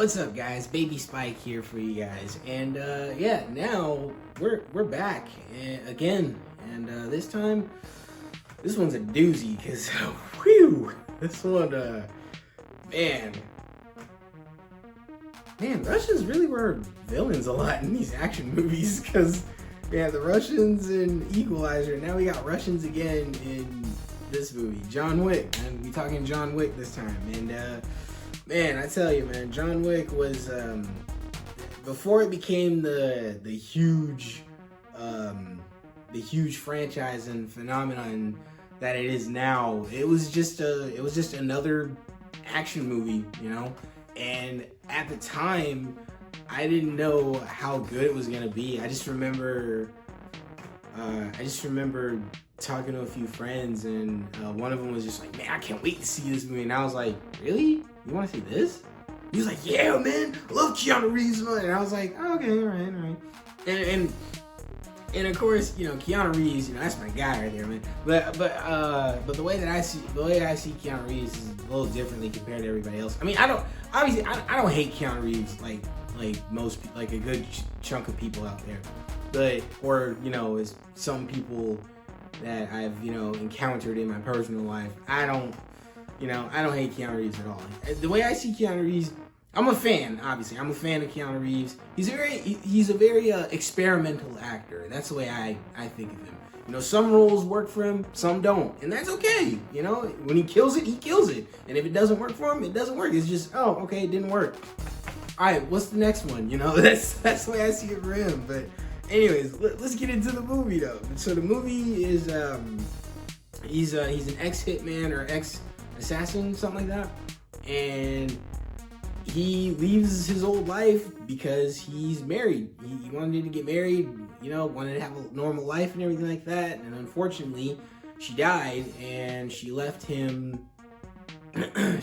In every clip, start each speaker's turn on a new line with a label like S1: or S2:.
S1: What's up, guys? Baby Spike here for you guys, and yeah, now we're back again, and this time, this one's a doozy because, whew, this one, man, Russians really were villains a lot in these action movies because we had the Russians in Equalizer, now we got Russians again in this movie, John Wick, and we talking John Wick this time, and man, I tell you, man, John Wick was before it became the huge franchise and phenomenon that it is now. It was just another action movie, you know. And at the time, I didn't know how good it was gonna be. I just remember talking to a few friends, and one of them was just like, "Man, I can't wait to see this movie." And I was like, "Really? You want to see this?" He was like, "Yeah, man, I love Keanu Reeves." And I was like, oh, "Okay, all right." And of course, you know, Keanu Reeves, you know, that's my guy right there, man. But the way I see Keanu Reeves is a little differently compared to everybody else. I mean, I don't hate Keanu Reeves like most, like a good chunk of people out there, but or you know, as some people that I've, you know, encountered in my personal life, I don't hate Keanu Reeves at all. The way I see Keanu Reeves, I'm a fan, obviously. I'm a fan of Keanu Reeves. He's a very experimental actor. That's the way I think of him. You know, some roles work for him, some don't. And that's okay. You know, when he kills it, he kills it. And if it doesn't work for him, it doesn't work. It's just, oh, okay, it didn't work. All right, what's the next one? You know, that's the way I see it for him. But anyways, let's get into the movie, though. So the movie is, he's an ex-hitman or ex-assassin, something like that. And he leaves his old life because he's married. He wanted to get married, you know, wanted to have a normal life and everything like that. And unfortunately, she died, and she left him a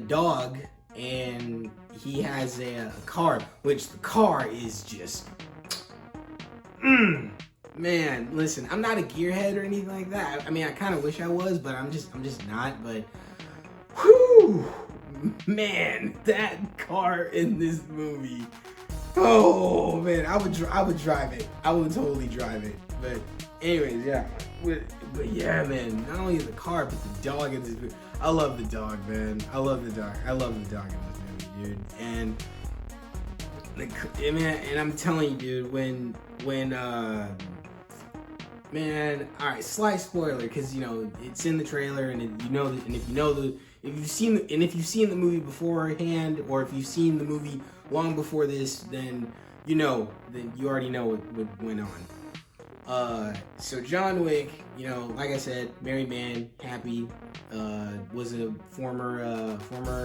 S1: dog, and he has a car, which the car is just, man, listen, I'm not a gearhead or anything like that. I mean, I kind of wish I was, but I'm just not. But, whew, man, that car in this movie. Oh man, I would drive it. I would totally drive it. But anyways, yeah. But yeah, man. Not only the car, but the dog in this movie. I love the dog, man. I love the dog in this movie, dude. And I'm telling you, dude, man, all right, slight spoiler, because you know it's in the trailer, and if you've seen the movie beforehand, or if you've seen the movie long before this, then you already know what went on. So John Wick, you know, like I said, married man, happy, was a former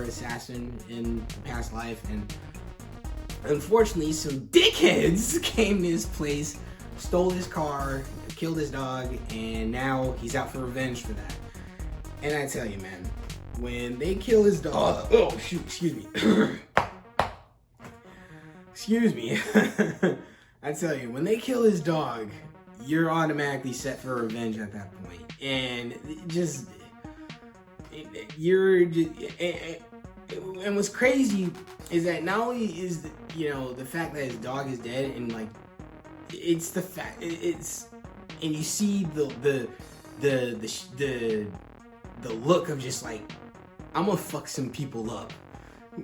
S1: assassin in a past life, and unfortunately, some dickheads came to his place, stole his car, killed his dog, and now he's out for revenge for that. And I tell you, man, when they kill his dog, oh shoot, excuse me. Excuse me. I tell you, when they kill his dog, you're automatically set for revenge at that point. And and what's crazy is that not only is the fact that his dog is dead, and like it's the fact and you see the look of just like, I'm gonna fuck some people up.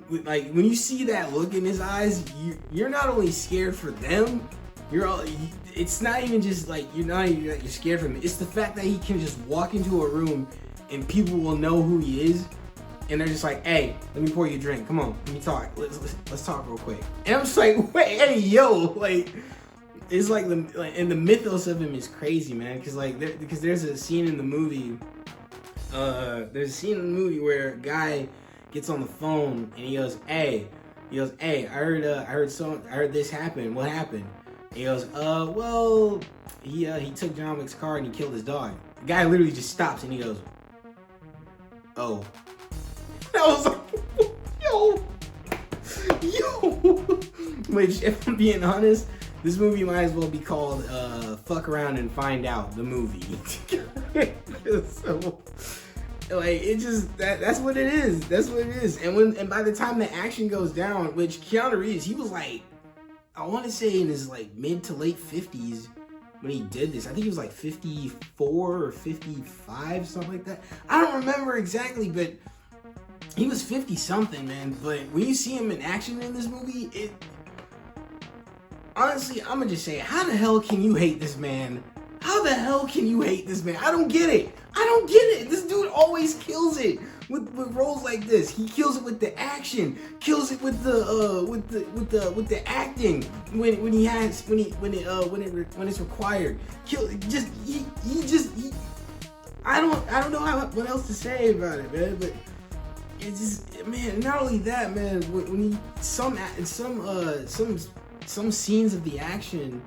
S1: Like when you see that look in his eyes, you're not only scared for them, it's not even just like you're scared for him. It's the fact that he can just walk into a room and people will know who he is, and they're just like, "Hey, let me pour you a drink. Come on, let me talk. Let's talk real quick." And I'm just like, "Wait, hey, yo!" Like, it's like and the mythos of him is crazy, man. Because there's a scene in the movie. Where a guy gets on the phone and he goes, "Hey, I heard this happen. What happened?" And he goes, well, he took John Wick's car and he killed his dog." The guy literally just stops and he goes, "Oh." And I was like, yo. Which, if I'm being honest, this movie might as well be called Fuck Around and Find Out, the movie. So, Like it just that's what it is. That's what it is. And by the time the action goes down, which Keanu Reeves, he was like, I want to say in his like mid to late 50s when he did this. I think he was like 54 or 55, something like that. I don't remember exactly, but he was 50 something, man. But when you see him in action in this movie, it honestly, I'm gonna just say, how the hell can you hate this man? How the hell can you hate this man? I don't get it. I don't get it. This dude always kills it with roles like this. He kills it with the action, kills it with the acting when it's required. I don't know what else to say about it, man. But it's just, man. Not only that, man. When he some scenes of the action,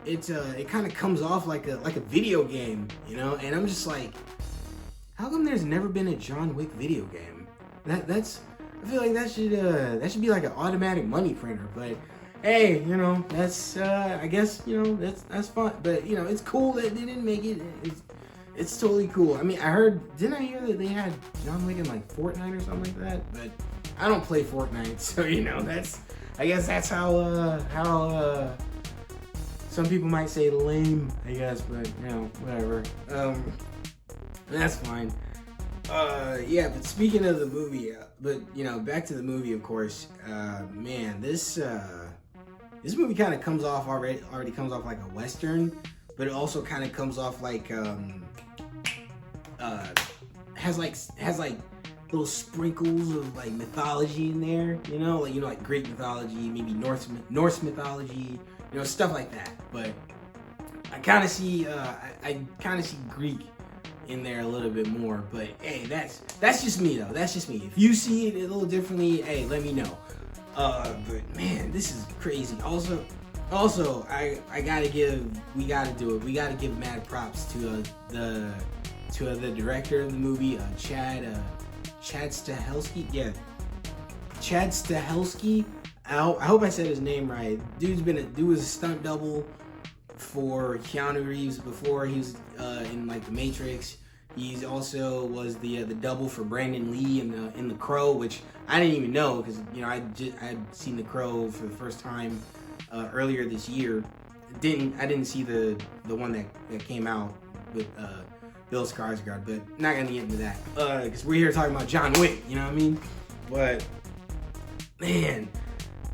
S1: it kind of comes off like a video game, you know. And I'm just like, how come there's never been a John Wick video game? I feel like that should be like an automatic money printer. But hey, you know, that's I guess, you know, that's fine. But you know, it's cool that they didn't make it. It's totally cool. I mean, didn't I hear that they had John Wick in like Fortnite or something like that? But I don't play Fortnite, so you know, I guess that's how some people might say lame, I guess, but you know, whatever. That's fine. Yeah, but speaking of the movie, but you know, back to the movie, of course. Man, this movie kind of comes off already comes off like a Western, but it also kind of comes off like has like little sprinkles of like mythology in there, you know, like Greek mythology, maybe Norse mythology, you know, stuff like that. But I kind of see Greek in there a little bit more. But hey, that's just me though. That's just me. If you see it a little differently, hey, let me know. But man, this is crazy. Also, we gotta give mad props to the director of the movie, Chad Stahelski. Yeah, Chad Stahelski. I hope I said his name right. Dude was a stunt double for Keanu Reeves before he was in like The Matrix. He's also was the double for Brandon Lee in The Crow, which I didn't even know because you know I had seen The Crow for the first time earlier this year. I didn't see the one that came out with Bill Skarsgård, but not gonna get into that because we're here talking about John Wick. You know what I mean? But man,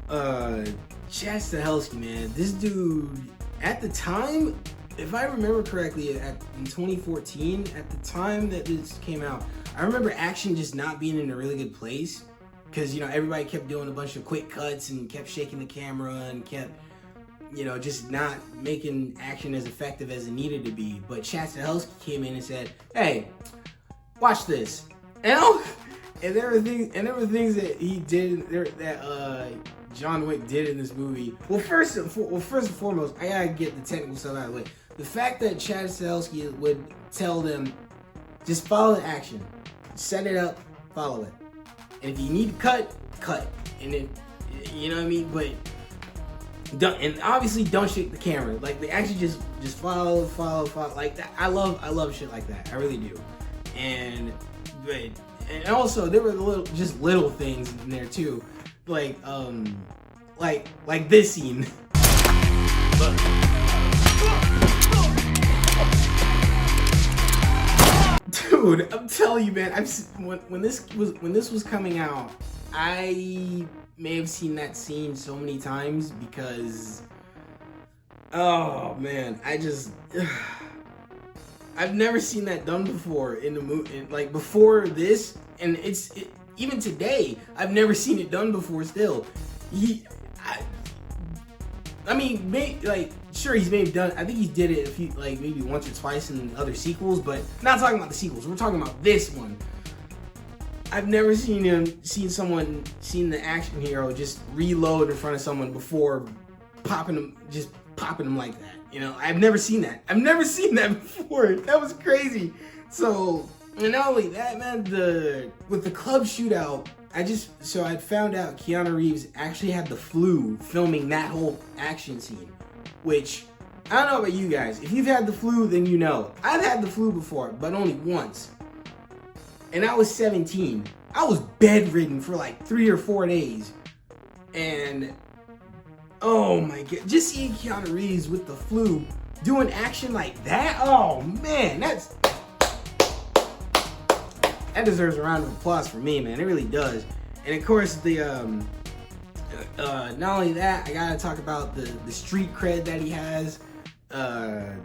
S1: Chad Stahelski, man, this dude at the time, if I remember correctly, in 2014, at the time that this came out, I remember action just not being in a really good place because, you know, everybody kept doing a bunch of quick cuts and kept shaking the camera and kept, you know, just not making action as effective as it needed to be. But Chad Stahelski came in and said, "Hey, watch this." And there were things that he did that John Wick did in this movie. Well, first and foremost, I gotta get the technical stuff out of the way. The fact that Chad Stahelski would tell them, just follow the action, set it up, follow it, and if you need to cut, and then, you know what I mean. But obviously don't shake the camera. Like they actually just follow. Like that. I love shit like that. I really do. And also there were little things in there too. Like this scene. Dude, I'm telling you, man. When this was coming out, I may have seen that scene so many times because, oh man, I've never seen that done before in the movie. Like before this, and even today, I've never seen it done before. Still, I mean, sure, he's maybe done. I think he did it maybe once or twice in other sequels, but not talking about the sequels. We're talking about this one. I've never seen the action hero just reload in front of someone before popping them like that. You know, I've never seen that. I've never seen that before. That was crazy. So, and not only that, man, with the club shootout, I found out Keanu Reeves actually had the flu filming that whole action scene, which I don't know about you guys. If you've had the flu, then you know. I've had the flu before, but only once. and I was 17. I was bedridden for like 3 or 4 days. And oh my god, just seeing Keanu Reeves with the flu doing action like that, oh man, that deserves a round of applause for me, man. It really does. And of course, not only that, I gotta talk about the street cred that he has. Because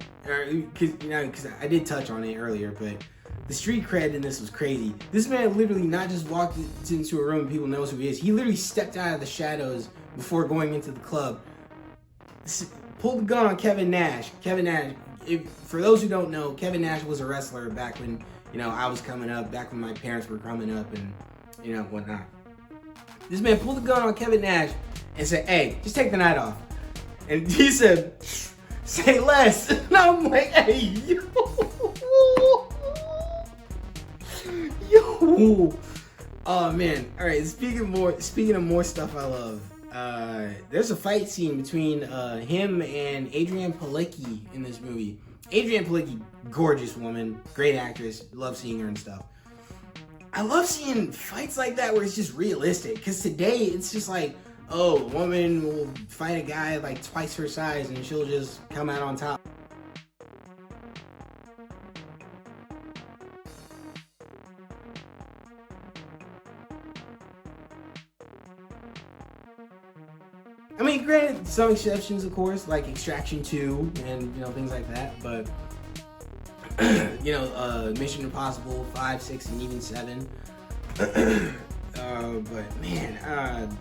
S1: I did touch on it earlier, but the street cred in this was crazy. This man literally not just walked into a room and people knows who he is. He literally stepped out of the shadows before going into the club. Pulled the gun on Kevin Nash. Kevin Nash, for those who don't know, Kevin Nash was a wrestler back when, I was coming up, back when my parents were coming up and, whatnot. This man pulled the gun on Kevin Nash and said, "Hey, just take the night off." And he said, "Say less." And I'm like, "Hey, yo." Oh man. All right. Speaking of more stuff I love. There's a fight scene between him and Adrianne Palicki in this movie. Adrianne Palicki, gorgeous woman, great actress. Love seeing her and stuff. I love seeing fights like that where it's just realistic. Because today it's just like, oh, a woman will fight a guy like twice her size and she'll just come out on top. I mean, granted, some exceptions, of course, like Extraction 2 and, things like that. But, Mission Impossible 5, 6, and even 7. But, man,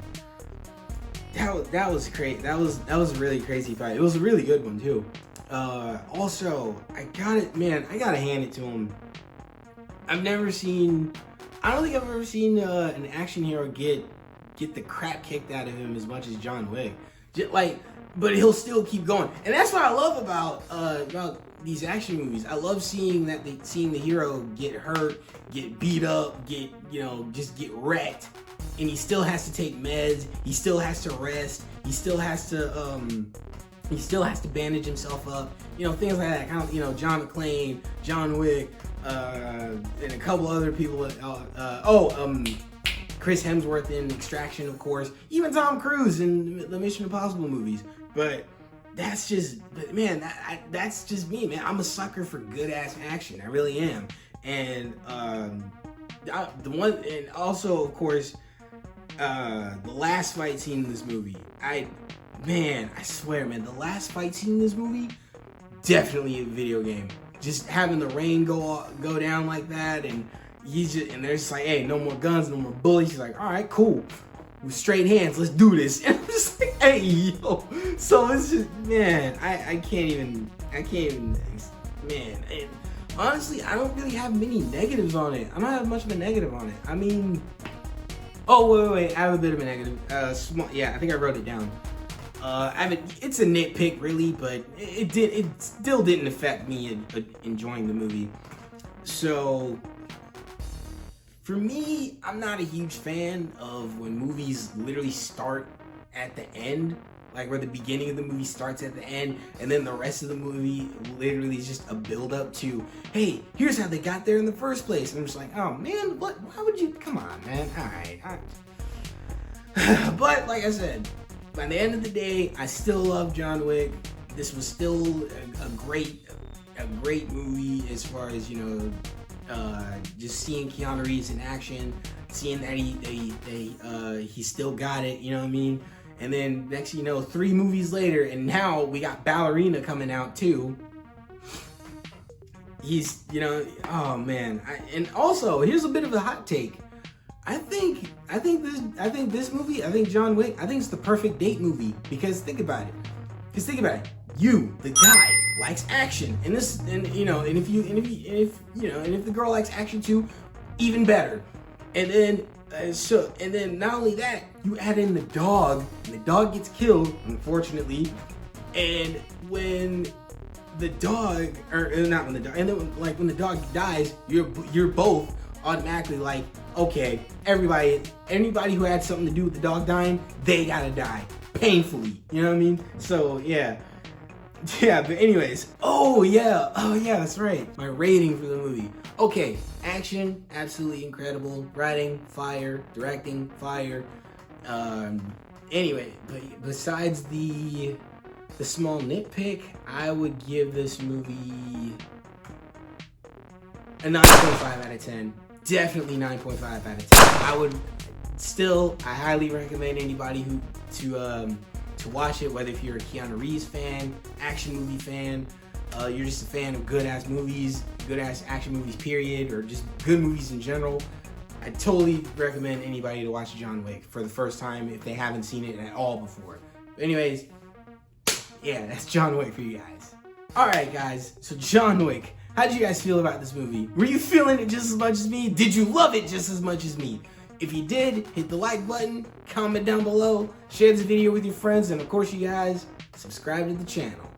S1: that was crazy. That was a really crazy fight. It was a really good one, too. Also, I gotta hand it to him. I don't think I've ever seen an action hero get the crap kicked out of him as much as John Wick. But he'll still keep going, and that's what I love about these action movies. I love seeing the hero get hurt, get beat up, get wrecked, and he still has to take meds. He still has to rest. He still has to bandage himself up. Things like that. Kind of John McClane, John Wick, and a couple other people. Chris Hemsworth in Extraction, of course. Even Tom Cruise in the Mission Impossible movies. But that's just me, man. I'm a sucker for good ass action. I really am. And also, of course, the last fight scene in this movie. I swear, man, the last fight scene in this movie, definitely a video game. Just having the rain go down like that, and they're just like, "Hey, no more guns, no more bullets." He's like, "All right, cool. With straight hands, let's do this." And I'm just like, "Hey, yo." So it's just, man, I can't even, man. And honestly, I don't really have many negatives on it. I don't have much of a negative on it. I mean, wait. I have a bit of a negative. I think I wrote it down. It's a nitpick, really, but it still didn't affect me enjoying the movie. So, for me, I'm not a huge fan of when movies literally start at the end, like where the beginning of the movie starts at the end, and then the rest of the movie literally is just a build-up to, hey, here's how they got there in the first place. And I'm just like, oh man, what? Why would you? Come on, man. All right. But like I said, by the end of the day, I still love John Wick. This was still a great movie as far as just seeing Keanu Reeves in action, seeing that he still got it, you know what I mean? And then next thing you know, 3 movies later, and now we got Ballerina coming out too. He's, oh man. And also, here's a bit of a hot take. I think this movie, I think John Wick, I think it's the perfect date movie. Because think about it. You, the guy, likes action, and if the girl likes action too, even better. And then not only that, you add in the dog, and the dog gets killed, unfortunately. And when the dog, when the dog dies, you're both automatically like, okay, anybody who had something to do with the dog dying, they gotta die painfully. You know what I mean? So yeah. Yeah, but anyways. Oh yeah, that's right. My rating for the movie. Okay, action, absolutely incredible. Writing, fire. Directing, fire. Anyway, but besides the small nitpick, I would give this movie a 9.5 out of 10. Definitely 9.5 out of 10. I highly recommend anybody to watch it, whether if you're a Keanu Reeves fan, action movie fan, you're just a fan of good ass movies, good ass action movies, period, or just good movies in general. I totally recommend anybody to watch John Wick for the first time if they haven't seen it at all before. But anyways, yeah, that's John Wick for you guys. Alright guys, so John Wick. How did you guys feel about this movie? Were you feeling it just as much as me? Did you love it just as much as me? If you did, hit the like button, comment down below, share this video with your friends, and of course you guys, subscribe to the channel.